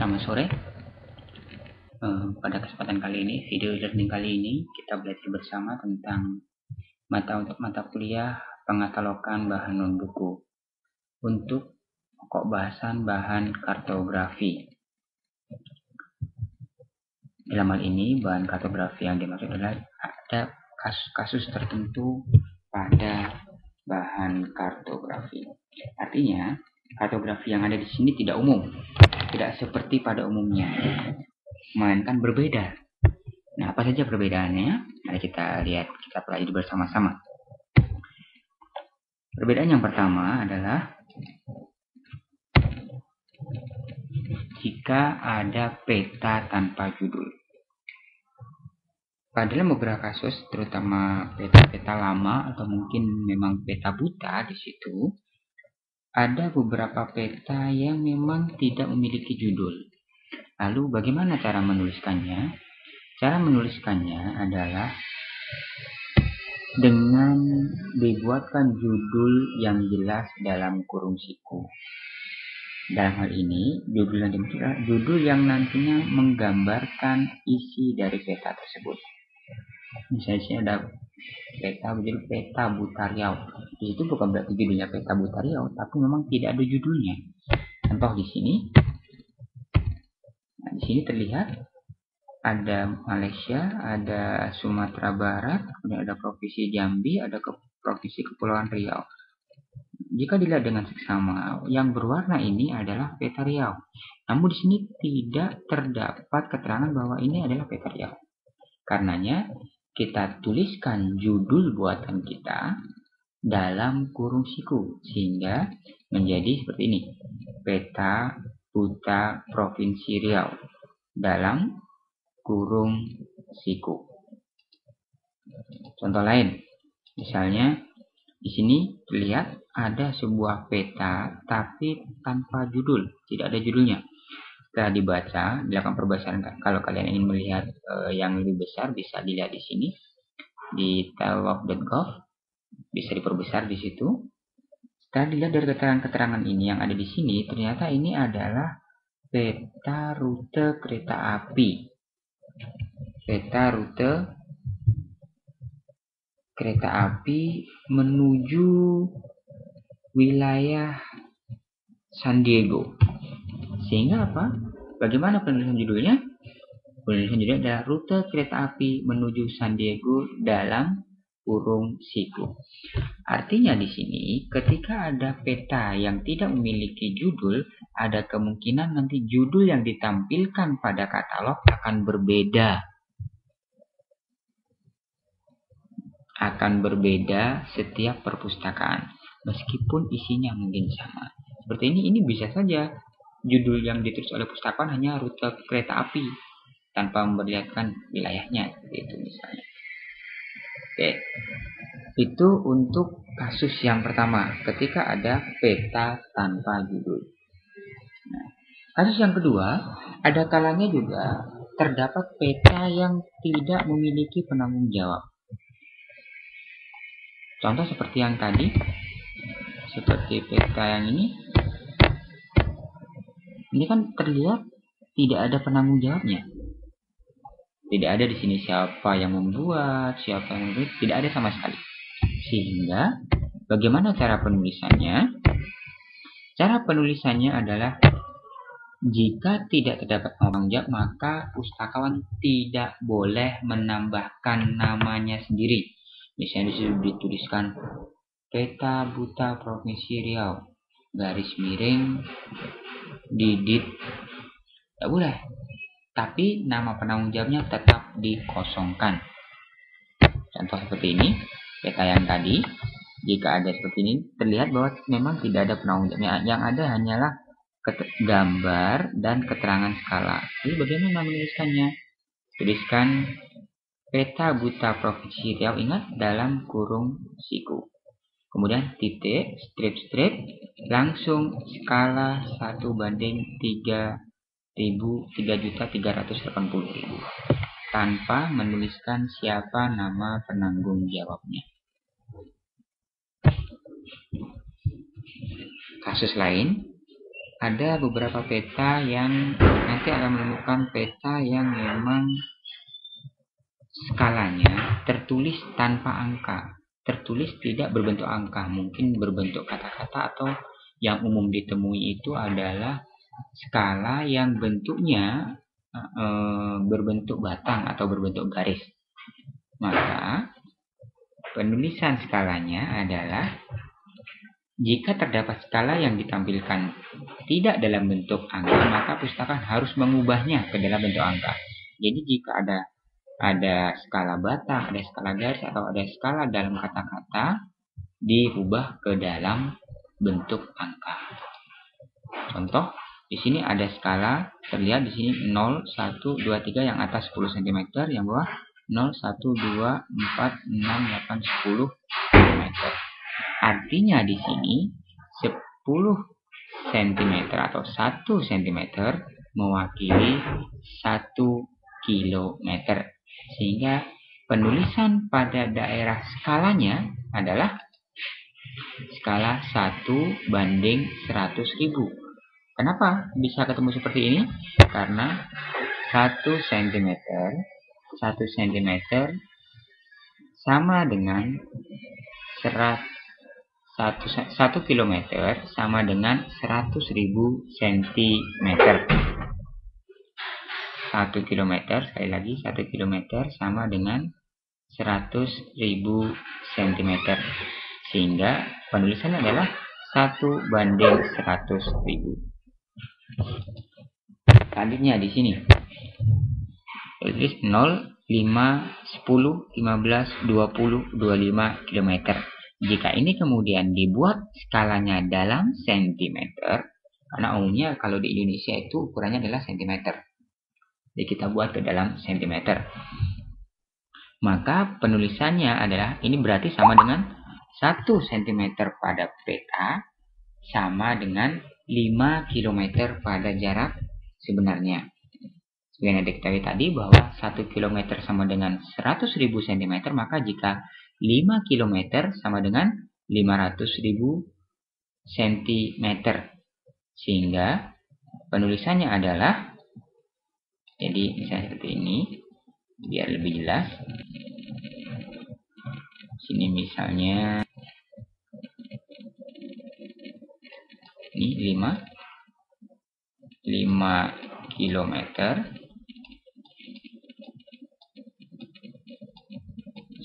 Selamat sore. Pada kesempatan kali ini, video learning kali ini, kita belajar bersama tentang mata kuliah pengatalogan bahan non-buku untuk pokok bahasan bahan kartografi. Dalam hal ini, bahan kartografi yang dimaksud adalah ada kasus-kasus tertentu pada bahan kartografi. Artinya, kartografi yang ada di sini tidak umum, tidak seperti pada umumnya, melainkan berbeda. Nah, apa saja perbedaannya? Mari kita lihat, kita pelajari bersama-sama. Perbedaan yang pertama adalah jika ada peta tanpa judul. Pada beberapa kasus, terutama peta-peta lama atau mungkin memang peta buta di situ, ada beberapa peta yang memang tidak memiliki judul. Lalu bagaimana cara menuliskannya? Cara menuliskannya adalah dengan dibuatkan judul yang jelas dalam kurung siku. Dalam hal ini, judul yang dimaksud adalah judul yang nantinya menggambarkan isi dari peta tersebut. Misalnya ada peta berjudul Peta Buta Riau. Di situ bukan berarti judulnya Peta Buta Riau, tapi memang tidak ada judulnya. Contoh di sini. Nah, di sini terlihat ada Malaysia, ada Sumatera Barat, kemudian ada Provinsi Jambi, ada Provinsi Kepulauan Riau. Jika dilihat dengan seksama, yang berwarna ini adalah peta Riau. Namun di sini tidak terdapat keterangan bahwa ini adalah peta Riau. Karenanya kita tuliskan judul buatan kita dalam kurung siku sehingga menjadi seperti ini. Peta Buta Provinsi Riau dalam kurung siku. Contoh lain, misalnya di sini terlihat ada sebuah peta tapi tanpa judul, tidak ada judulnya. Setelah dibaca, dilakukan perbesaan. Kalau kalian ingin melihat yang lebih besar, bisa dilihat di sini di telewalk.gov, bisa diperbesar di situ. Setelah dilihat dari keterangan-keterangan ini yang ada di sini, ternyata ini adalah peta rute kereta api. Peta rute kereta api menuju wilayah San Diego. Sehingga apa? Bagaimana penulisan judulnya? Penulisan judulnya adalah rute kereta api menuju San Diego dalam kurung siku. Artinya di sini ketika ada peta yang tidak memiliki judul, ada kemungkinan nanti judul yang ditampilkan pada katalog akan berbeda. Akan berbeda setiap perpustakaan, meskipun isinya mungkin sama. Seperti ini bisa saja judul yang ditulis oleh pustakawan hanya rute kereta api tanpa memperlihatkan wilayahnya, seperti itu misalnya. Oke, itu untuk kasus yang pertama ketika ada peta tanpa judul. Nah, kasus yang kedua, ada kalanya juga terdapat peta yang tidak memiliki penanggung jawab. Contoh seperti yang tadi, seperti peta yang ini kan terlihat tidak ada penanggung jawabnya. Tidak ada di sini siapa yang membuat, siapa yang membuat, tidak ada sama sekali. Sehingga bagaimana cara penulisannya? Cara penulisannya adalah jika tidak terdapat penanggung jawab, maka pustakawan tidak boleh menambahkan namanya sendiri. Misalnya disitu dituliskan Peta Buta Provinsi Riau, garis miring Didit, tidak boleh. Tapi nama penanggung jawabnya tetap dikosongkan. Contoh seperti ini, peta yang tadi, jika ada seperti ini, terlihat bahwa memang tidak ada penanggung jawabnya. Yang ada hanyalah gambar dan keterangan skala. Jadi bagaimana menuliskannya? Tuliskan Peta Buta Provinsi Riau, ingat, dalam kurung siku. Kemudian titik, strip, langsung skala 1:3.380.000 tanpa menuliskan siapa nama penanggung jawabnya. Kasus lain, ada beberapa peta yang nanti akan menemukan peta yang memang skalanya tertulis tanpa angka, tertulis tidak berbentuk angka, mungkin berbentuk kata-kata, atau yang umum ditemui itu adalah skala yang bentuknya berbentuk batang atau berbentuk garis. Maka penulisan skalanya adalah jika terdapat skala yang ditampilkan tidak dalam bentuk angka, maka pustaka harus mengubahnya ke dalam bentuk angka. Jadi jika ada skala batang, ada skala garis, atau ada skala dalam kata-kata, diubah ke dalam bentuk angka. Contoh, di sini ada skala, terlihat di sini 0, 1, 2, 3, yang atas 10 cm, yang bawah 0, 1, 2, 4, 6, 8, 10 cm. Artinya di sini 10 cm atau 1 cm mewakili 1 km. Sehingga penulisan pada daerah skalanya adalah skala 1 banding 100.000. Kenapa bisa ketemu seperti ini? Karena 1 cm sama dengan 1 km sama dengan 100.000 cm. 1 km, sekali lagi 1 km sama dengan 100.000 cm. Sehingga penulisannya adalah 1 banding 100.000. Selanjutnya di sini tulis 0, 5, 10, 15, 20, 25 km. Jika ini kemudian dibuat skalanya dalam sentimeter, karena umumnya kalau di Indonesia itu ukurannya adalah sentimeter, jadi kita buat ke dalam sentimeter. Maka penulisannya adalah ini berarti sama dengan 1 cm pada peta sama dengan 5 km pada jarak sebenarnya. Seperti yang diketahui tadi bahwa 1 km sama dengan 100.000 cm, maka jika 5 km sama dengan 500.000 cm. Sehingga penulisannya adalah, jadi misalnya seperti ini, biar lebih jelas. Sini misalnya ini 5 km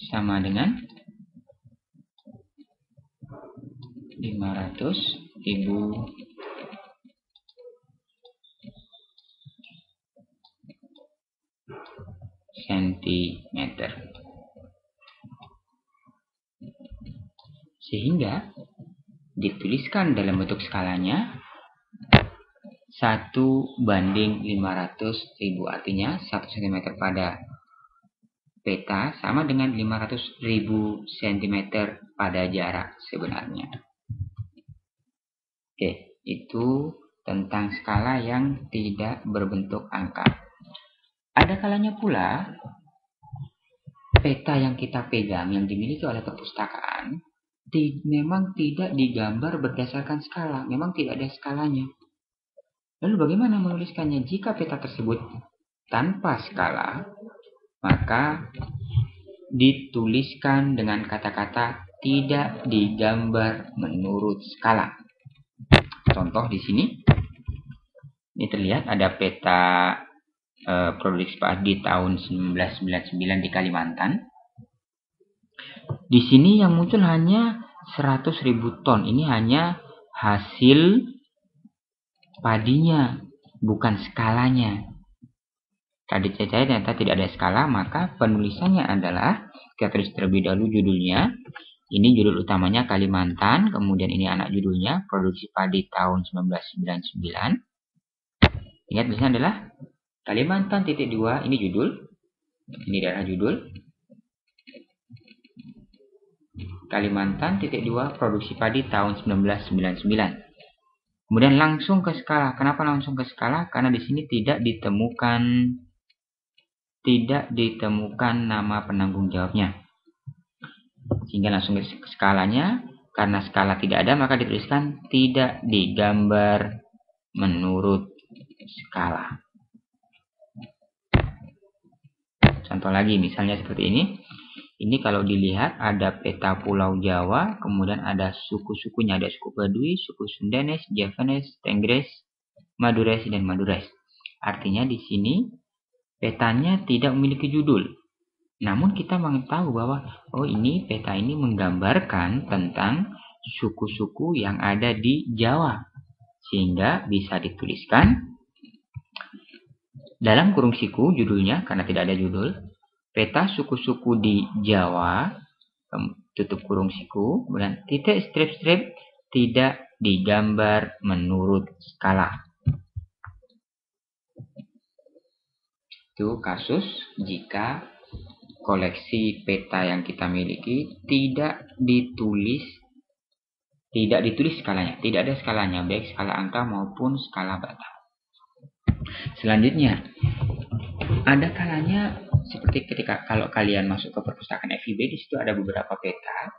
sama dengan 500.000 cm. Sehingga dituliskan dalam bentuk skalanya 1 banding 500.000, artinya 1 cm pada peta sama dengan 500.000 cm pada jarak sebenarnya. Oke, itu tentang skala yang tidak berbentuk angka. Ada kalanya pula peta yang kita pegang, yang dimiliki oleh perpustakaan, memang tidak digambar berdasarkan skala, memang tidak ada skalanya. Lalu bagaimana menuliskannya? Jika peta tersebut tanpa skala, maka dituliskan dengan kata-kata tidak digambar menurut skala. Contoh di sini, ini terlihat ada peta produksi padi tahun 1999 di Kalimantan. Di sini yang muncul hanya 100.000 ton. Ini hanya hasil padinya, bukan skalanya. Tadi saya ternyata tidak ada skala, maka penulisannya adalah, kita tulis terlebih dahulu judulnya. Ini judul utamanya Kalimantan, kemudian ini anak judulnya produksi padi tahun 1999. Ingat tulisannya adalah Kalimantan titik 2, ini judul, ini daerah judul. Kalimantan titik 2 produksi padi tahun 1999. Kemudian langsung ke skala. Kenapa langsung ke skala? Karena di sini tidak ditemukan nama penanggung jawabnya. Sehingga langsung ke skalanya. Karena skala tidak ada, maka dituliskan tidak digambar menurut skala. Contoh lagi, misalnya seperti ini. Ini kalau dilihat ada peta Pulau Jawa, kemudian ada suku-sukunya, ada suku Baduy, suku Sundanese, Javanese, Tenggres, Madures, dan Madures. Artinya di sini petanya tidak memiliki judul. Namun kita mengetahui bahwa ini peta ini menggambarkan tentang suku-suku yang ada di Jawa. Sehingga bisa dituliskan dalam kurung siku judulnya, karena tidak ada judul, peta suku-suku di Jawa, tutup kurung siku, kemudian titik strip-strip tidak digambar menurut skala. Itu kasus jika koleksi peta yang kita miliki tidak ditulis skalanya, tidak ada skalanya, baik skala angka maupun skala bata. Selanjutnya, ada kalanya seperti ketika kalau kalian masuk ke perpustakaan FIB, di situ ada beberapa peta.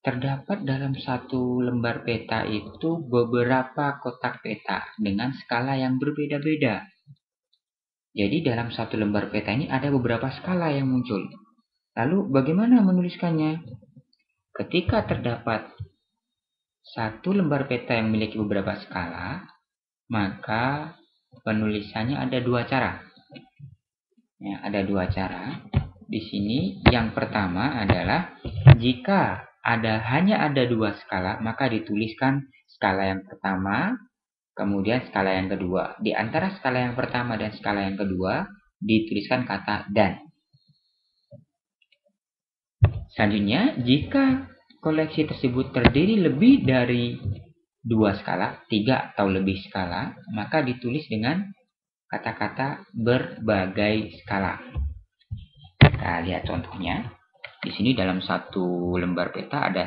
Terdapat dalam satu lembar peta itu beberapa kotak peta dengan skala yang berbeda-beda. Jadi dalam satu lembar peta ini ada beberapa skala yang muncul. Lalu bagaimana menuliskannya? Ketika terdapat satu lembar peta yang memiliki beberapa skala, maka penulisannya ada dua cara. Ya, ada dua cara. Di sini yang pertama adalah jika hanya ada dua skala, maka dituliskan skala yang pertama, kemudian skala yang kedua. Di antara skala yang pertama dan skala yang kedua dituliskan kata dan. Selanjutnya, jika koleksi tersebut terdiri lebih dari dua skala, 3 atau lebih skala, maka ditulis dengan kata-kata berbagai skala. Kita lihat contohnya. Di sini dalam satu lembar peta ada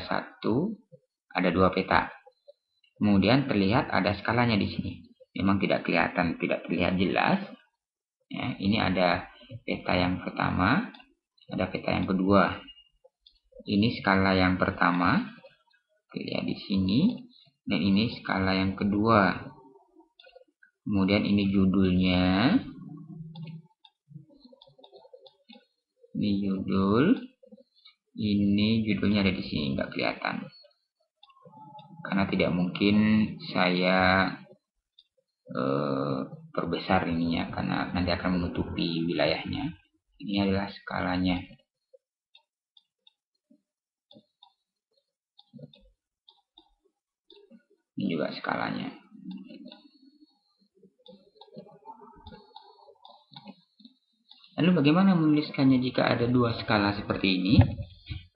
dua peta. Kemudian terlihat ada skalanya di sini. Memang tidak terlihat jelas. Ya, ini ada peta yang pertama, ada peta yang kedua. Ini skala yang pertama, terlihat di sini, dan ini skala yang kedua. Kemudian ini judulnya. Ini judul. Ini judulnya ada di sini, nggak kelihatan. Karena tidak mungkin saya perbesar ininya, karena nanti akan menutupi wilayahnya. Ini adalah skalanya. Ini juga skalanya. Lalu bagaimana menuliskannya jika ada dua skala seperti ini?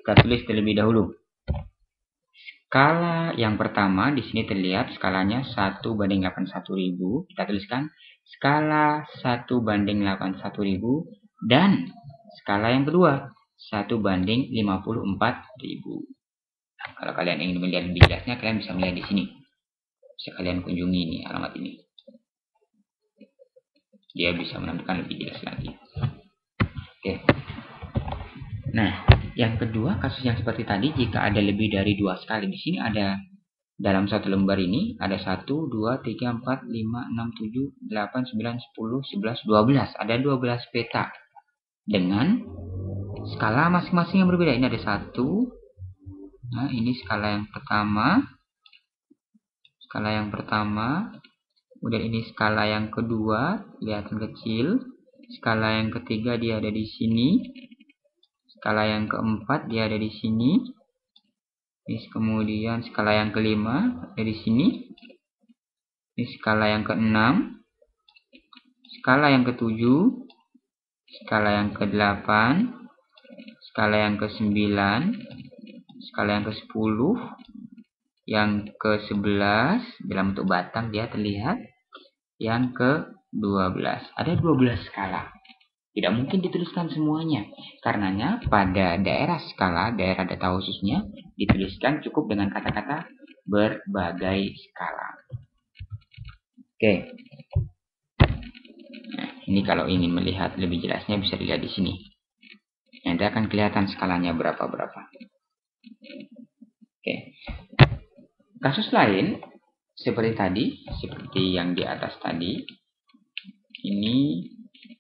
Kita tulis terlebih dahulu. Skala yang pertama di sini terlihat skalanya 1:81.000. Kita tuliskan skala 1:81.000 dan skala yang kedua 1:54.000. Nah, kalau kalian ingin melihat lebih jelasnya, kalian bisa melihat di sini. Bisa kalian kunjungi ini alamat ini. Dia bisa menampilkan lebih jelas lagi. Oke. Nah, yang kedua, kasus yang seperti tadi, jika ada lebih dari dua skala, di sini ada dalam satu lembar ini ada 1, 2, 3, 4, 5, 6, 7, 8, 9, 10, 11, 12. Ada 12 peta dengan skala masing-masing yang berbeda. Ini ada 1. Nah, ini skala yang pertama. Skala yang pertama. Kemudian ini skala yang kedua, kelihatan kecil. Skala yang ketiga dia ada di sini. Skala yang keempat dia ada di sini. Kemudian skala yang kelima ada di sini. Ini skala yang keenam. Skala yang ketujuh. Skala yang kedelapan. Skala yang kesembilan. Skala yang ke-10. Yang ke-11 dalam bentuk batang dia terlihat. Yang ke-12. Ada 12 skala. Tidak mungkin dituliskan semuanya. Karenanya pada daerah skala, daerah data khususnya, dituliskan cukup dengan kata-kata berbagai skala. Oke. Nah, ini kalau ingin melihat lebih jelasnya bisa dilihat di sini. Nanti akan kelihatan skalanya berapa-berapa. Oke. Kasus lain, seperti yang di atas tadi, ini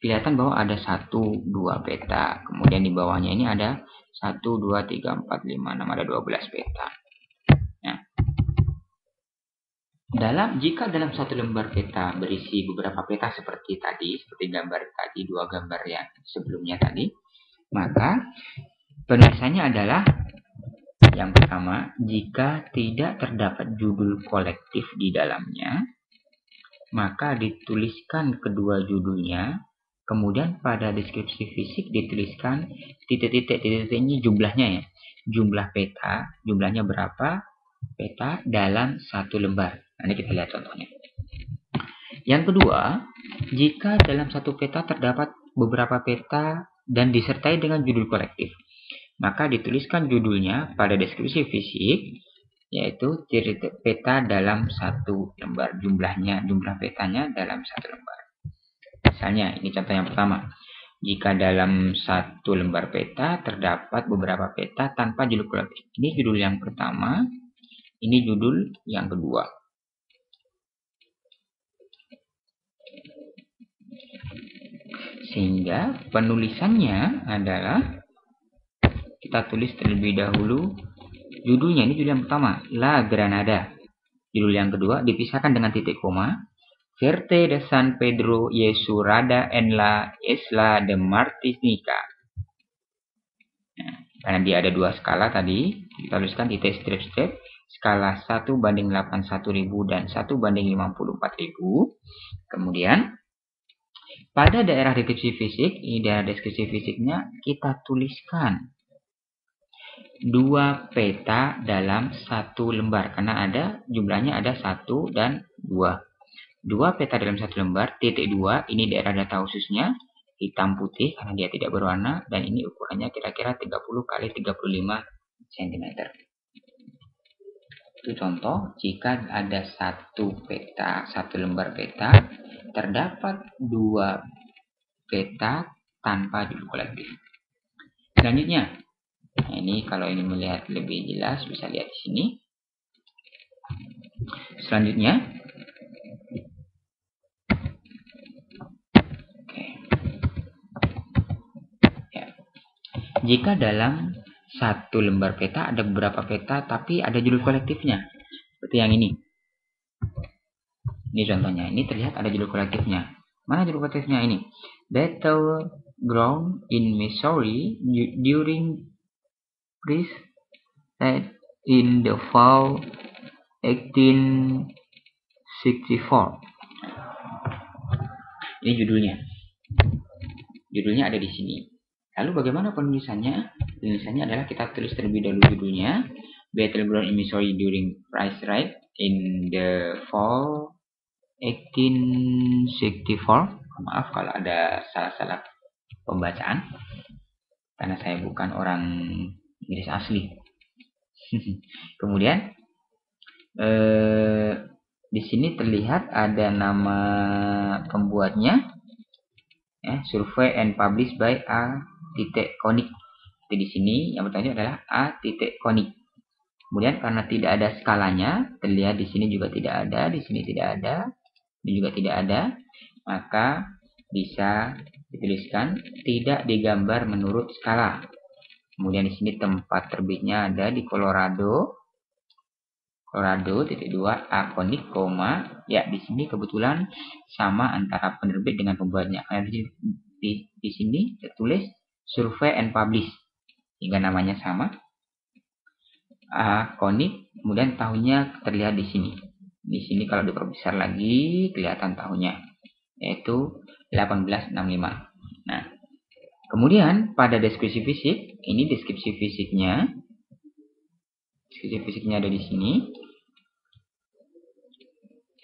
kelihatan bahwa ada 1, 2 peta. Kemudian di bawahnya ini ada 1, 2, 3, 4, 5, 6, ada 12 peta. Nah, jika dalam satu lembar peta berisi beberapa peta seperti gambar tadi, 2 gambar yang sebelumnya tadi, maka penulisannya adalah yang pertama, jika tidak terdapat judul kolektif di dalamnya, maka dituliskan kedua judulnya, kemudian pada deskripsi fisik dituliskan titik-titik ini jumlahnya ya. Jumlah peta, jumlahnya berapa peta dalam satu lembar. Nanti kita lihat contohnya. Yang kedua, jika dalam satu peta terdapat beberapa peta dan disertai dengan judul kolektif, maka dituliskan judulnya pada deskripsi fisik, yaitu titik peta dalam satu lembar. Jumlah petanya dalam satu lembar. Misalnya, ini contoh yang pertama. Jika dalam satu lembar peta terdapat beberapa peta tanpa judul kolektif. Ini judul yang pertama, ini judul yang kedua. Sehingga penulisannya adalah, kita tulis terlebih dahulu judulnya, ini judul yang pertama, La Granada. Judul yang kedua dipisahkan dengan titik koma, Fuerte de San Pedro y Surada en la Isla de Martinica. Nah, karena dia ada 2 skala tadi, kita tuliskan titik strip-strip, skala 1/81.000 dan 1/54.000. Kemudian pada daerah deskripsi fisik, ini daerah deskripsi fisiknya, kita tuliskan 2 peta dalam satu lembar, karena jumlahnya ada 1 dan 2. 2 peta dalam satu lembar, titik 2, ini daerah data khususnya, hitam putih karena dia tidak berwarna, dan ini ukurannya kira-kira 30 x 35 cm. Itu contoh jika ada satu lembar peta, terdapat 2 peta tanpa judul kolektif. Selanjutnya, nah, ini kalau ini melihat lebih jelas bisa lihat di sini. Selanjutnya, jika dalam satu lembar peta ada beberapa peta tapi ada judul kolektifnya, seperti yang ini. Ini contohnya, ini terlihat ada judul kolektifnya. Mana judul kolektifnya ini? Battleground in Missouri during peace in the fall 1864. Ini judulnya. Judulnya ada di sini. Lalu bagaimana penulisannya? Penulisannya adalah kita tulis terlebih dahulu judulnya, Battleground in Missouri during price right in the fall 1864. Maaf kalau ada salah-salah pembacaan, karena saya bukan orang Inggris asli. Kemudian di sini terlihat ada nama pembuatnya, survey and published by A. Koenig. Di sini yang pertama adalah A. Koenig. Kemudian karena tidak ada skalanya, terlihat di sini juga tidak ada, di sini tidak ada, ini juga tidak ada, maka bisa dituliskan tidak digambar menurut skala. Kemudian di sini tempat terbitnya ada di Colorado, titik 2 A. Koenig, ya di sini kebetulan sama antara penerbit dengan pembuatnya. Karena di sini tertulis survey and publish, hingga namanya sama. A. Koenig, kemudian tahunnya terlihat di sini. Di sini kalau diperbesar lagi kelihatan tahunnya, yaitu 1865. Nah, kemudian pada deskripsi fisik, ini deskripsi fisiknya. Deskripsi fisiknya ada di sini.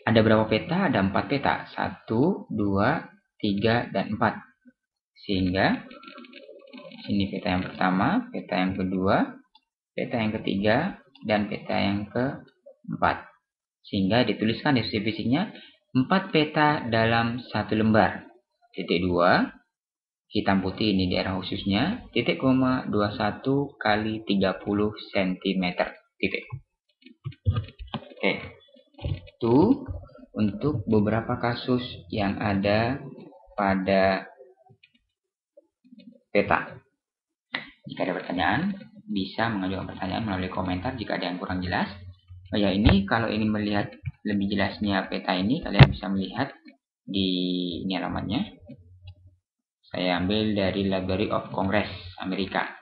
Ada berapa peta? Ada 4 peta. 1, 2, 3, dan 4. Sehingga sini peta yang pertama, peta yang kedua, peta yang ketiga, dan peta yang keempat. Sehingga dituliskan deskripsi fisiknya 4 peta dalam satu lembar. Titik 2, hitam putih ini daerah khususnya, titik koma 21 x 30 cm. Titik. Oke. Itu untuk beberapa kasus yang ada pada peta. Jika ada pertanyaan, bisa mengajukan pertanyaan melalui komentar jika ada yang kurang jelas. Oh ya, ini kalau ingin melihat lebih jelasnya peta ini, kalian bisa melihat di ini alamatnya. Saya ambil dari Library of Congress Amerika.